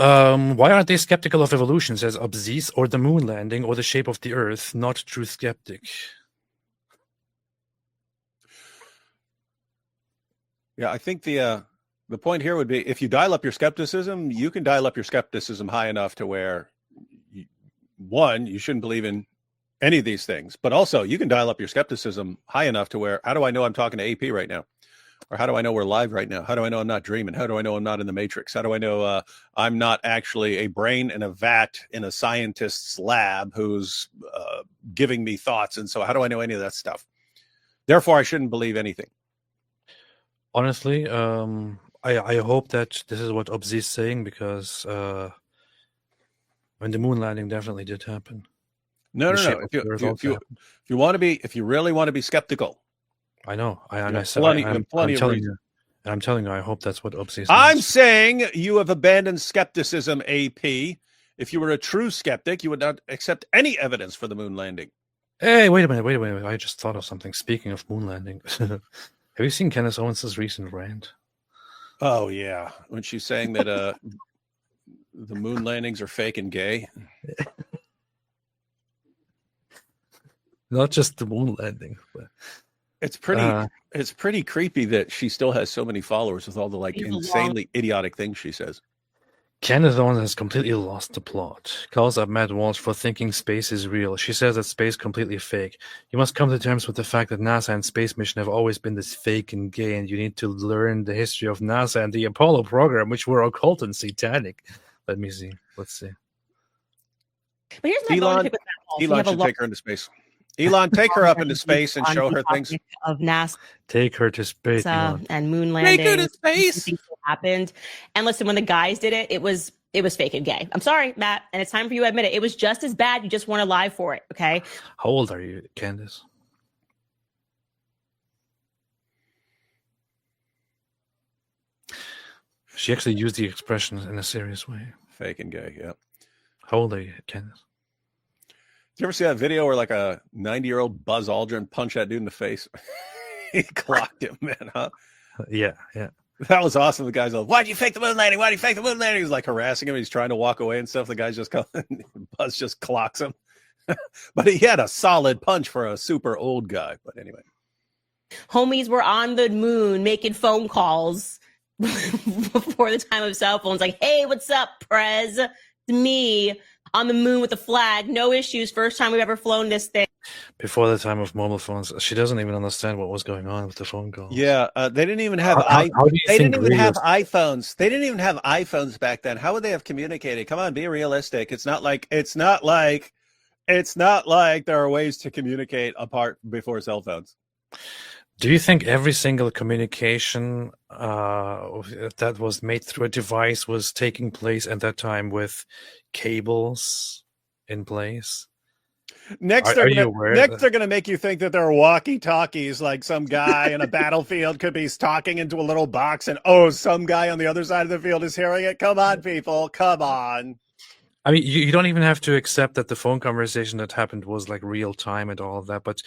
Why aren't they skeptical of evolution, says Obzis, or the moon landing, or the shape of the Earth? Not true skeptic. Yeah, I think the point here would be, if you dial up your skepticism, you can dial up your skepticism high enough to where, you shouldn't believe in any of these things, but also you can dial up your skepticism high enough to where, how do I know I'm talking to AP right now? Or how do I know we're live right now? How do I know I'm not dreaming? How do I know I'm not in the Matrix? How do I know I'm not actually a brain in a vat in a scientist's lab who's giving me thoughts? And so how do I know any of that stuff? Therefore, I shouldn't believe anything. Honestly, I hope that this is what Obzi is saying, because when the moon landing definitely did happen. No. If you really want to be skeptical, I know. I'm telling you, I hope that's what Obzi is. I'm saying you have abandoned skepticism, AP. If you were a true skeptic, you would not accept any evidence for the moon landing. Hey, wait a minute. I just thought of something. Speaking of moon landing, have you seen Candace Owens' recent rant? Oh, yeah. When she's saying that the moon landings are fake and gay. Not just the moon landing, but it's pretty creepy that she still has so many followers with all the insanely idiotic things she says. Candace Owens has completely lost the plot. Calls up Matt Walsh for thinking space is real. She says that space is completely fake. You must come to terms with the fact that NASA and space mission have always been this fake and gay, and you need to learn the history of NASA and the Apollo program, which were occult and satanic. Let me see. Let's see. But here's my Elon should take her into space. Elon, take her up into space and show her things. Of NASA. Take her to space. And moon landing. Take her to space. Happened. And listen, when the guys did it, it was fake and gay. I'm sorry, Matt. And it's time for you to admit it. It was just as bad. You just weren't alive for it. Okay. How old are you, Candace? She actually used the expression in a serious way. Fake and gay, yeah. How old are you, Candace? Did you ever see that video where like a 90-year-old Buzz Aldrin punched that dude in the face? He clocked him, man, huh? Yeah. That was awesome. The guy's like, why'd you fake the moon landing? Why'd you fake the moon landing? He's like harassing him. He's trying to walk away and stuff. The guy's just Buzz just clocks him. But he had a solid punch for a super old guy. But anyway. Homies were on the moon making phone calls before the time of cell phones. Like, hey, what's up, Prez? It's me on the moon with a flag. No issues. First time we've ever flown this thing. Before the time of mobile phones, she doesn't even understand what was going on with the phone calls. Yeah, they didn't even have iPhones. They didn't even have iPhones back then. How would they have communicated? Come on, be realistic. It's not like there are ways to communicate apart before cell phones. Do you think every single communication that was made through a device was taking place at that time with cables in place? Next, they're going to make you think that there are walkie-talkies, like some guy in a battlefield could be talking into a little box, and some guy on the other side of the field is hearing it. Come on, people, come on. I mean, you don't even have to accept that the phone conversation that happened was like real time and all of that, but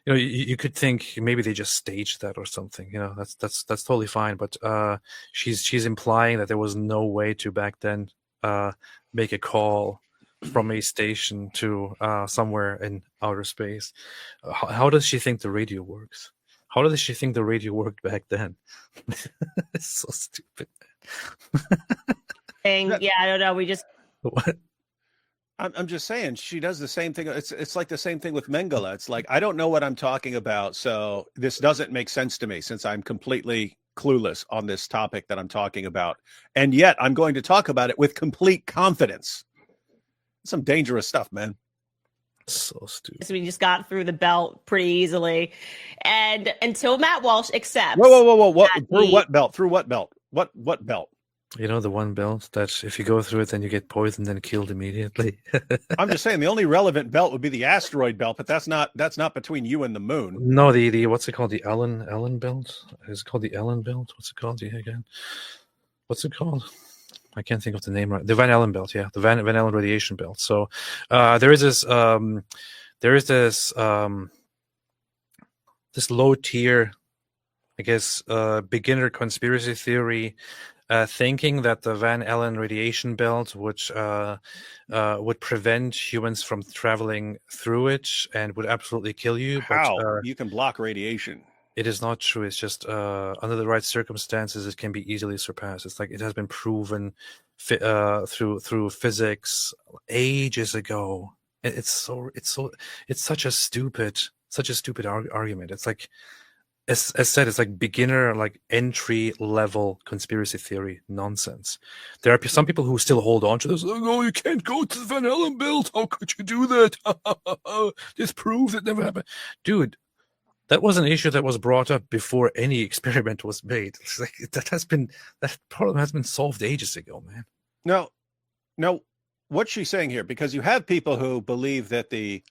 you could think maybe they just staged that or something. You know, that's totally fine. But she's implying that there was no way to back then make a call from a station to somewhere in outer space. How does she think the radio works? How does she think the radio worked back then? It's so stupid. Yeah, I don't know. We just. What? I'm just saying she does the same thing. It's like the same thing with Mengele. It's like, I don't know what I'm talking about, so this doesn't make sense to me since I'm completely clueless on this topic that I'm talking about, and yet I'm going to talk about it with complete confidence. Some dangerous stuff, man. So stupid. So we just got through the belt pretty easily, and until Matt Walsh accepts. Whoa! What? Through what belt? Through what belt? What belt? You know, the one belt that if you go through it, then you get poisoned and killed immediately. I'm just saying the only relevant belt would be the asteroid belt, but that's not between you and the moon. No, the what's it called? The Allen belt? Is it called the Allen belt? What's it called again? What's it called? I can't think of the name right. The Van Allen belt, yeah, the Van Allen radiation belt. So there is this low tier, I guess, beginner conspiracy theory thinking that the Van Allen radiation belt would prevent humans from traveling through it and would absolutely kill you. How? But You can block radiation. it is not true. It's just under the right circumstances, it can be easily surpassed. It's like it has been proven through physics ages ago. It's such a stupid argument. It's like, as said, it's like beginner, like entry level conspiracy theory nonsense. There are some people who still hold on to this. Like, oh, you can't go to the Van Allen belt. How could you do that? This proves it never happened, dude. That was an issue that was brought up before any experiment was made. It's like that problem has been solved ages ago, man. No, what's she saying here? Because you have people who believe that the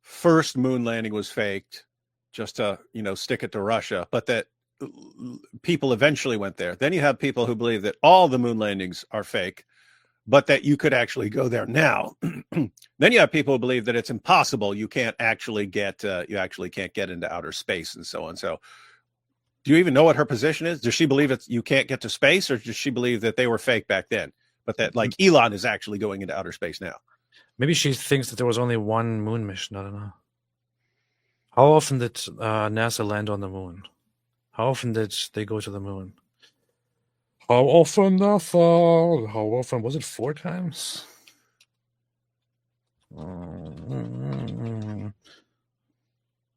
first moon landing was faked, just to stick it to Russia, but that people eventually went there. Then you have people who believe that all the moon landings are fake, but that you could actually go there now. Then you have people who believe that it's impossible. You can't actually get into outer space and so on. So do you even know what her position is? Does she believe you can't get to space, or does she believe that they were fake back then, but that like Elon is actually going into outer space now? Maybe she thinks that there was only one moon mission. I don't know. How often did NASA land on the moon? How often did they go to the moon? How often, NASA? How often? Was it 4 times? Oh,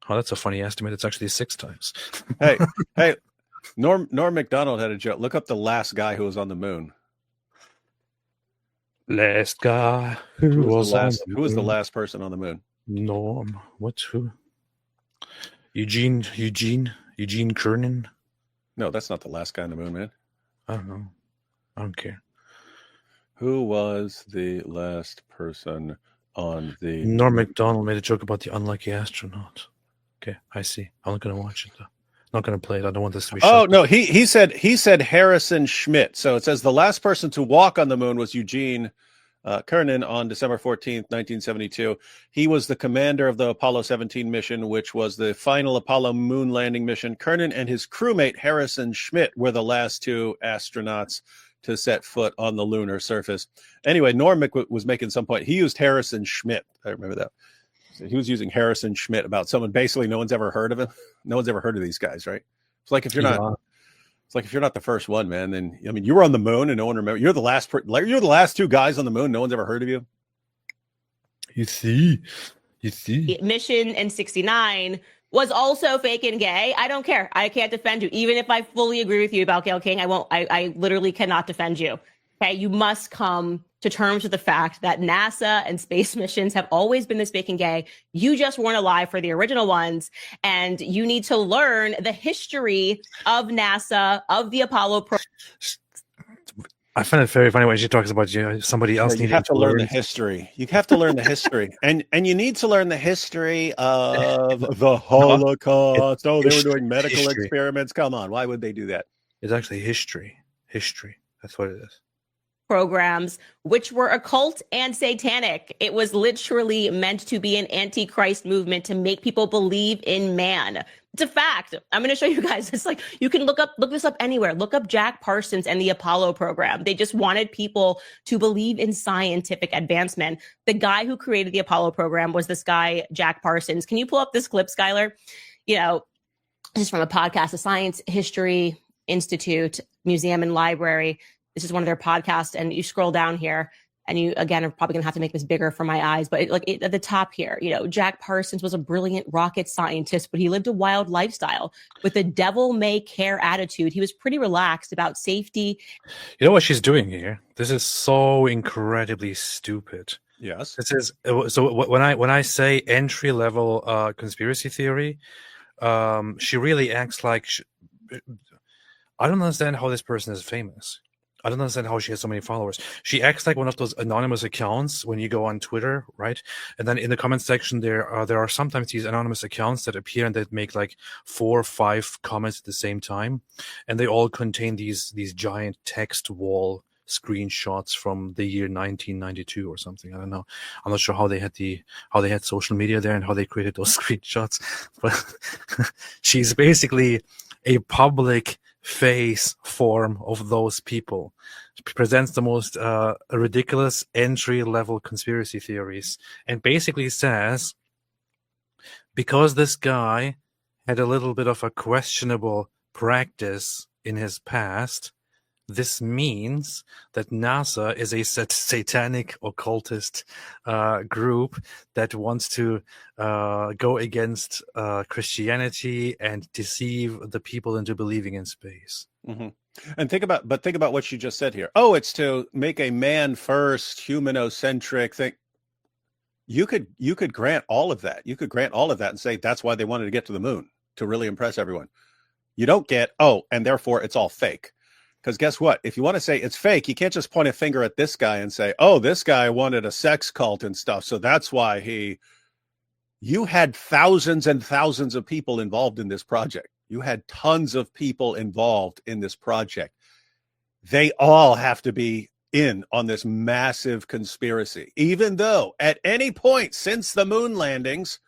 that's a funny estimate. It's actually 6 times. Hey, Norm Macdonald had a joke. Look up the last guy who was on the moon. Last guy who was the last person on the moon? Norm. Who? Eugene Kernan? No, that's not the last guy on the moon, man. I don't know. I don't care. Who was the last person on the... Norm Macdonald made a joke about the unlucky astronaut. Okay, I see. I'm not going to watch it, though. I'm not going to play it. I don't want this to be shut. Oh, no, he said Harrison Schmitt. So it says the last person to walk on the moon was Eugene Kernan on December 14th, 1972. He was the commander of the Apollo 17 mission, which was the final Apollo moon landing mission. Kernan and his crewmate Harrison Schmitt were the last 2 astronauts to set foot on the lunar surface. Anyway, Norm was making some point. He used Harrison Schmitt. I remember that. So he was using Harrison Schmitt about someone basically no one's ever heard of him. No one's ever heard of these guys, right? It's like if you're not... It's like if you're not the first one, man, then I mean you were on the moon and no one remembers. You're the last 2 guys on the moon. No one's ever heard of you. You see. Mission in 69 was also fake and gay. I don't care. I can't defend you. Even if I fully agree with you about Gayle King, I won't. I literally cannot defend you. Okay, you must come to terms with the fact that NASA and space missions have always been this fake and gay. You just weren't alive for the original ones, and you need to learn the history of NASA, of the Apollo program. I find it very funny when she talks about somebody else. You have to learn the history. You have to learn the history, and you need to learn the history of the Holocaust. Oh, they were doing medical experiments. Come on, why would they do that? It's actually history. That's what it is. Programs, which were occult and satanic. It was literally meant to be an antichrist movement to make people believe in man. It's a fact. I'm going to show you guys. It's like, you can look this up anywhere. Look up Jack Parsons and the Apollo program. They just wanted people to believe in scientific advancement. The guy who created the Apollo program was this guy, Jack Parsons. Can you pull up this clip, Skylar? This is from a podcast, the Science History Institute Museum and Library. This is one of their podcasts, and you scroll down here, and you, again, are probably going to have to make this bigger for my eyes, but at the top here, Jack Parsons was a brilliant rocket scientist, but he lived a wild lifestyle with a devil-may-care attitude. He was pretty relaxed about safety. You know what she's doing here? This is so incredibly stupid. Yes. This is so when I say entry-level conspiracy theory, she really acts like I don't understand how this person is famous. I don't understand how she has so many followers. She acts like one of those anonymous accounts when you go on Twitter, right? And then in the comment section, there are sometimes these anonymous accounts that appear and that make like 4 or 5 comments at the same time, and they all contain these giant text wall screenshots from the year 1992 or something. I don't know. I'm not sure how they had social media there and how they created those screenshots, but she's basically a public face form of those people. It presents the most ridiculous entry-level conspiracy theories, and basically says, because this guy had a little bit of a questionable practice in his past, this means that NASA is a satanic occultist group that wants to go against Christianity and deceive the people into believing in space. Mm-hmm. And think about what you just said here. Oh, it's to make a man first, humanocentric thing. You could grant all of that. You could grant all of that and say that's why they wanted to get to the moon, to really impress everyone. You don't get, and therefore it's all fake. Because guess what? If you want to say it's fake, you can't just point a finger at this guy and say, this guy wanted a sex cult and stuff, so that's why you had thousands and thousands of people involved in this project. You had tons of people involved in this project. They all have to be in on this massive conspiracy, even though at any point since the moon landings,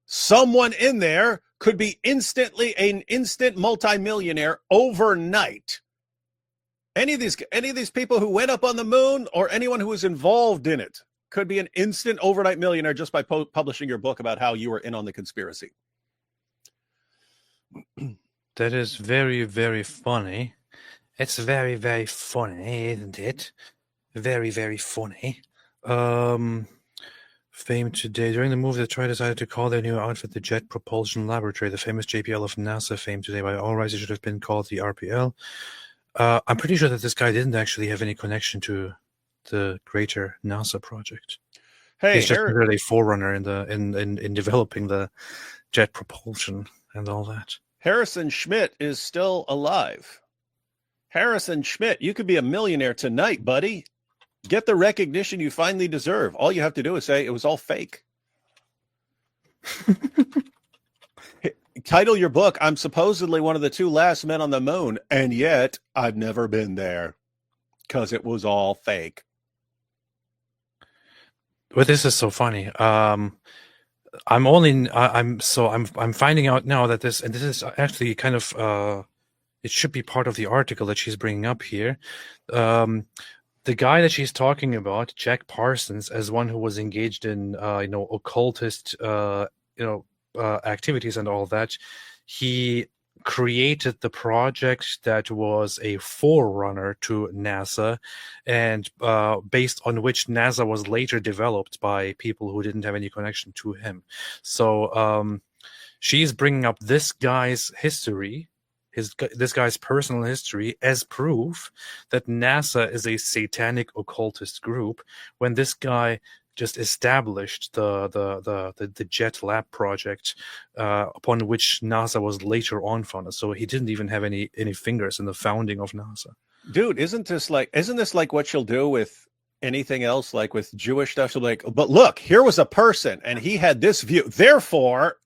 someone in there could be an instant multimillionaire overnight. Any of these people who went up on the moon or anyone who was involved in it could be an instant overnight millionaire just by publishing your book about how you were in on the conspiracy. That is very, very funny. It's very, very funny, isn't it? Very, very funny. Fame today. During the move, the trio decided to call their new outfit the Jet Propulsion Laboratory. The famous JPL of NASA fame today. By all rights, it should have been called the RPL. I'm pretty sure that this guy didn't actually have any connection to the greater NASA project. Hey, he's just really a forerunner in developing the jet propulsion and all that. Harrison Schmidt is still alive. Harrison Schmidt, you could be a millionaire tonight, buddy. Get the recognition you finally deserve. All you have to do is say it was all fake. Title your book, I'm supposedly one of the 2 last men on the moon, and yet I've never been there because it was all fake. But this is so funny. I'm finding out now that this is actually kind of it should be part of the article that she's bringing up here. The guy that she's talking about, Jack Parsons, as one who was engaged in occultist activities and all that, he created the project that was a forerunner to NASA, and based on which NASA was later developed by people who didn't have any connection to him. So she's bringing up this guy's history, this guy's personal history, as proof that NASA is a satanic occultist group, when this guy just established the Jet Lab project, upon which NASA was later on founded. So he didn't even have any fingers in the founding of NASA. Dude, isn't this like what she'll do with anything else, like with Jewish stuff? She'll be like, but look, here was a person and he had this view. Therefore,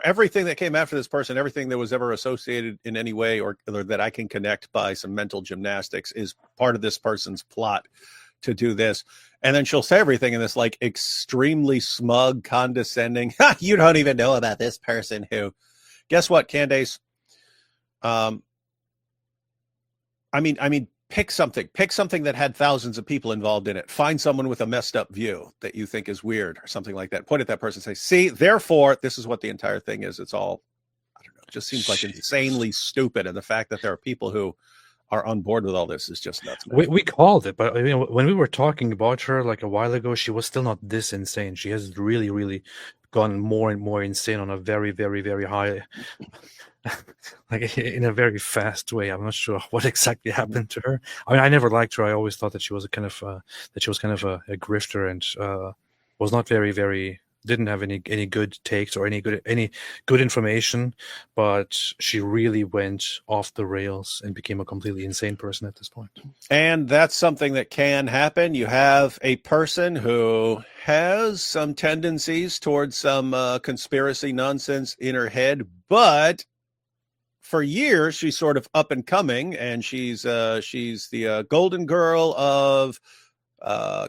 everything that came after this person, everything that was ever associated in any way or that I can connect by some mental gymnastics, is part of this person's plot to do this. And then she'll say everything in this like extremely smug, condescending, you don't even know about this person who, guess what, Candace? I mean, pick something that had thousands of people involved in it. Find someone with a messed up view that you think is weird or something like that. Point at that person and say, see, therefore, this is what the entire thing is. It's all, I don't know, it just seems like insanely stupid. And the fact that there are people who are on board with all this is just nuts. We called it, but when we were talking about her like a while ago, she was still not this insane. She has really, really gone more and more insane on a very, very, very high, like in a very fast way. I'm not sure what exactly happened to her. I mean, I never liked her. I always thought that she was a grifter and was not very, very, didn't have any good takes or any good information, but she really went off the rails and became a completely insane person at this point. And that's something that can happen. You have a person who has some tendencies towards some conspiracy nonsense in her head, but for years she's sort of up and coming, and she's the golden girl of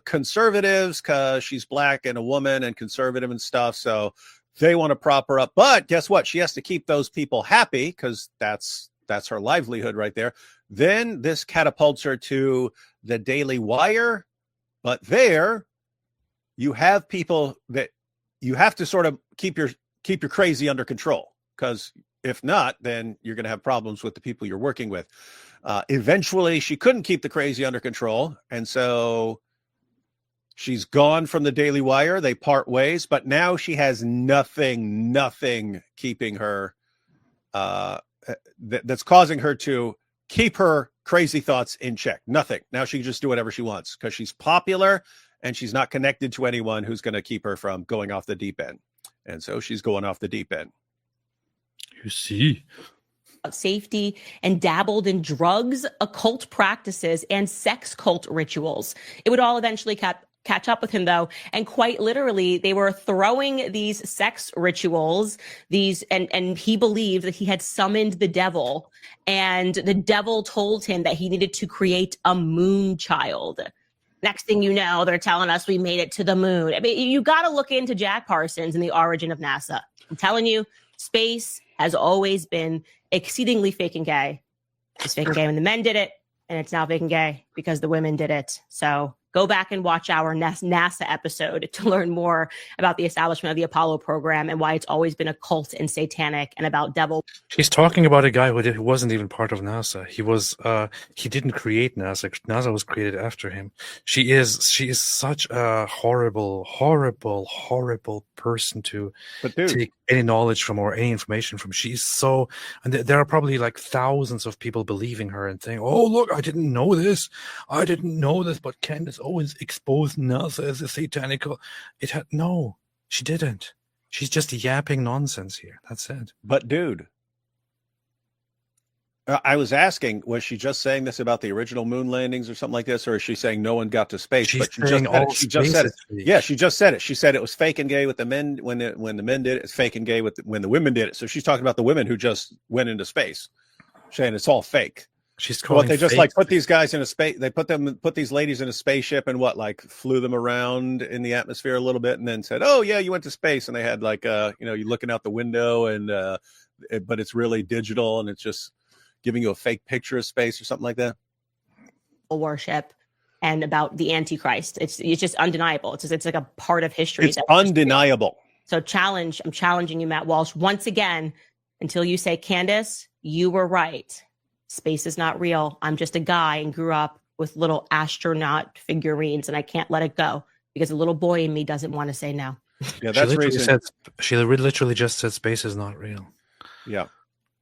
conservatives, because she's black and a woman and conservative and stuff. So They want to prop her up. But guess what? She has to keep those people happy because that's her livelihood right there. Then this catapults her to the Daily Wire. But there you have people that you have to sort of keep your crazy under control, because if not, then you're going to have problems with the people you're working with. Eventually, she couldn't keep the crazy under control, and so she's gone from the Daily Wire. They part ways, but now she has nothing keeping her that's causing her to keep her crazy thoughts in check. Nothing. Now she can just do whatever she wants because she's popular and she's not connected to anyone who's going to keep her from going off the deep end. And so she's going off the deep end. You see. Safety and dabbled in drugs, occult practices, and sex cult rituals. It would all eventually catch up with him, though, and quite literally they were throwing these sex rituals, and he believed that he had summoned the devil, and the devil told him that he needed to create a moon child. Next thing you know, they're telling us we made it to the moon. I mean, you got to look into Jack Parsons and the origin of NASA. I'm telling you, space has always been exceedingly fake and gay. It's fake and gay when the men did it, and it's now fake and gay because the women did it. So go back and watch our NASA episode to learn more about the establishment of the Apollo program and why it's always been occult and satanic and about devil. She's talking about a guy who wasn't even part of NASA. He didn't create NASA. NASA was created after him. She is such a horrible person to take any knowledge from or any information from. She's so, and there are probably like thousands of people believing her and saying, "Oh, look, I didn't know this, but Candace Owens exposed NASA as a satanical." No, she didn't. She's just yapping nonsense here. That's it. But dude, I was asking, was she just saying this about the original moon landings or something like this, or is she saying no one got to space? She's but she just said it. Yeah, she just said it. She said it was fake and gay with the men when the men did it. It's fake and gay when the women did it. So she's talking about the women who just went into space, saying it's all fake. She's calling they just like put these guys in a space. They put these ladies in a spaceship and flew them around in the atmosphere a little bit, and then said, "Oh yeah, you went to space." And they had you're looking out the window, and but it's really digital, and it's just giving you a fake picture of space or something like that. Worship and about the Antichrist. It's just undeniable. It's like a part of history. It's undeniable. So I'm challenging you, Matt Walsh, once again, until you say, Candace, you were right. Space is not real. I'm just a guy and grew up with little astronaut figurines, and I can't let it go because a little boy in me doesn't want to say no. Yeah, that's the reason. She literally just said space is not real. Yeah.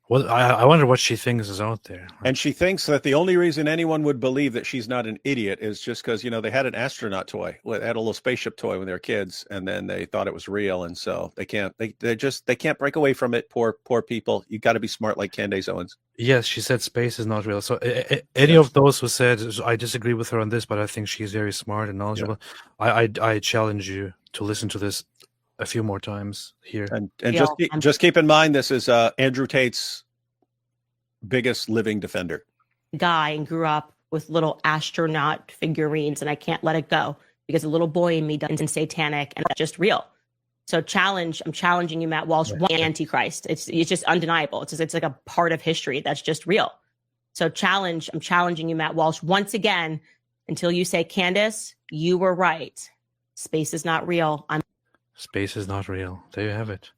Well, I wonder what she thinks is out there. And she thinks that the only reason anyone would believe that she's not an idiot is just because, they had an astronaut toy. They had a little spaceship toy when they were kids, and then they thought it was real. And so they can't break away from it. Poor people. You got to be smart like Candace Owens. Yes, she said space is not real. So any of those who said, I disagree with her on this, but I think she's very smart and knowledgeable. Yeah. I challenge you to listen to this a few more times here. And just keep in mind, this is Andrew Tate's biggest living defender. Guy and grew up with little astronaut figurines, and I can't let it go because a little boy in me doesn't satanic, and that's just real. So I'm challenging you, Matt Walsh, one Antichrist. It's just undeniable. It's like a part of history that's just real. So I'm challenging you, Matt Walsh, once again, until you say, Candace, you were right. Space is not real. Space is not real. There you have it.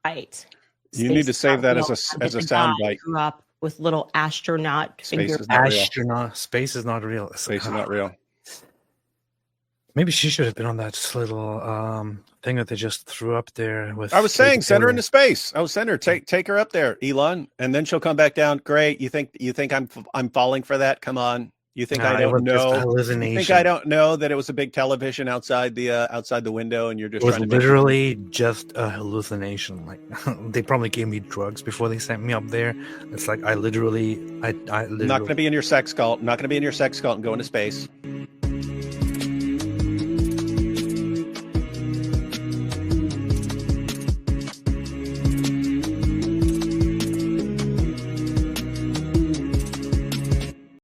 Right. You need to save that as a sound bite. Grew up with little astronaut figures. Space is not real. Space is not real. Maybe she should have been on that little thing that they just threw up there. I was saying, send her into space. I was send her, take her up there, Elon, and then she'll come back down. Great. You think I'm falling for that? Come on. You think I don't know? You think I don't know that it was a big television outside the window, and you're just? It was literally just a hallucination. Like they probably gave me drugs before they sent me up there. It's like I literally. Not going to be in your sex cult. Not going to be in your sex cult and go into space.